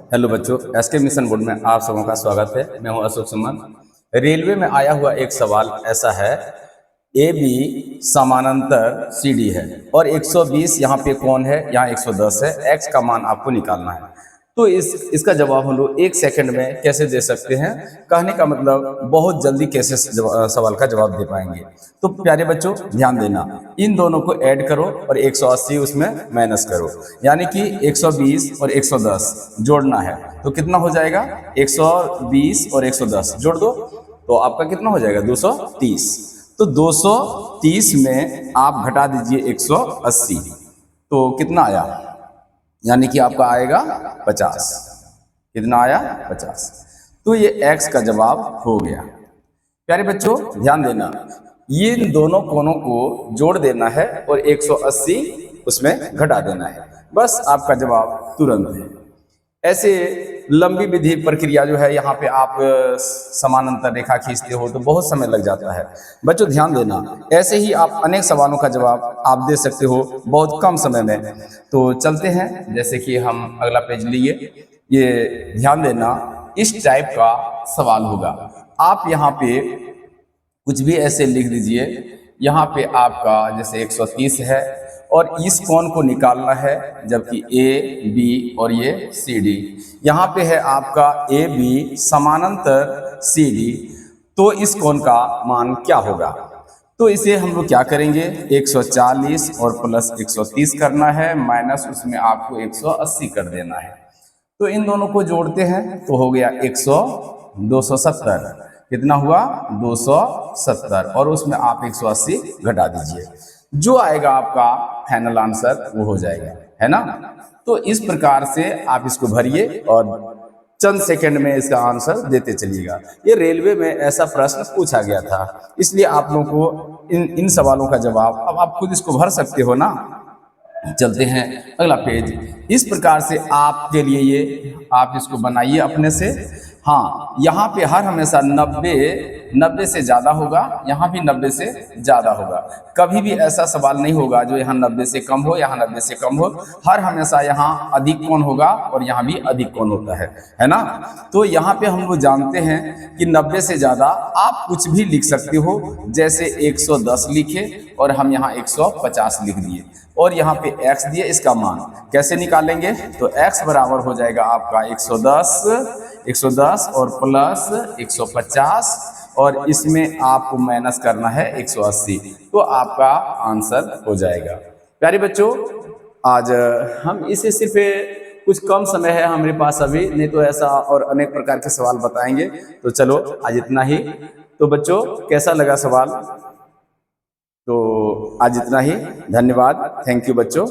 Hello बच्चों, SK mission board में आप सबों का स्वागत है। मैं हूं अशोक सुमन। रेलवे में आया हुआ एक सवाल ऐसा है, ए बी समानांतर सी डी है और 120 यहाँ पे कौन है, यहाँ 110 है। एक्स का मान आपको निकालना है। तो इसका जवाब हम लोग 1 सेकंड में कैसे दे सकते हैं, कहने का मतलब बहुत जल्दी कैसे सवाल का जवाब दे पाएंगे। तो प्यारे बच्चों ध्यान देना, इन दोनों को ऐड करो और 180 उसमें माइनस करो, यानी कि 120 और 110 जोड़ना है। तो कितना हो जाएगा, 120 और 110 जोड़ दो तो आपका कितना हो जाएगा, 230। तो 230 में आप घटा दीजिए 180, तो कितना आया, यानी कि आपका आएगा 50। कितना आया, 50। तो ये x का जवाब हो गया। प्यारे बच्चों ध्यान देना, ये दोनों कोनों को जोड़ देना है और 180 उसमें घटा देना है, बस आपका जवाब तुरंत है। ऐसे लंबी विधि प्रक्रिया जो है, यहाँ पे आप समानांतर रेखा खींचते हो तो बहुत समय लग जाता है। बच्चों ध्यान देना, ऐसे ही आप अनेक सवालों का जवाब आप दे सकते हो बहुत कम समय में। तो चलते हैं, जैसे कि हम अगला पेज लिए, ये ध्यान देना, इस टाइप का सवाल होगा। आप यहाँ पे कुछ भी ऐसे लिख दीजिए, यहाँ पे आपका जैसे 130 है और इस कोण को निकालना है, जबकि ए बी और ये सी डी, यहाँ पे है आपका ए बी समानांतर सी डी। तो इस कोण का मान क्या होगा। तो इसे हम लोग क्या करेंगे, 140 और प्लस 130 करना है, माइनस उसमें आपको 180 कर देना है। तो इन दोनों को जोड़ते हैं तो हो गया 270। कितना हुआ, 270, और उसमें आप 180 घटा दीजिए, जो आएगा आपका फाइनल आंसर वो हो जाएगा, है ना। तो इस प्रकार से आप इसको भरिए और चंद सेकंड में इसका आंसर देते चलिएगा। ये रेलवे में ऐसा प्रश्न पूछा गया था, इसलिए आप लोगों को इन सवालों का जवाब अब आप खुद इसको भर सकते हो ना। चलते हैं अगला पेज। इस प्रकार से आपके लिए ये आप इसको बनाइए अपने से। हाँ, यहाँ पे हर हमेशा 90 से ज़्यादा होगा, यहाँ भी 90 से ज़्यादा होगा। कभी भी ऐसा सवाल नहीं होगा जो यहाँ 90 से कम हो, यहाँ 90 से कम हो। हर हमेशा यहाँ अधिक कोण होगा और यहाँ भी अधिक कोण होता है ना। तो यहाँ पे हम लोग जानते हैं कि 90 से ज़्यादा आप कुछ भी लिख सकते हो, जैसे 110 लिखे और हम यहाँ 150 लिख दिए और यहाँ पे x दिए। इसका मान कैसे निकालेंगे, तो x बराबर हो जाएगा आपका 110 और प्लस 150 और इसमें आपको माइनस करना है 180, तो आपका आंसर हो जाएगा। प्यारे बच्चों, आज हम इसे सिर्फ कुछ कम समय है हमारे पास अभी, नहीं तो ऐसा और अनेक प्रकार के सवाल बताएंगे। तो चलो आज इतना ही। तो बच्चों कैसा लगा सवाल, तो आज इतना ही। धन्यवाद, थैंक यू बच्चों।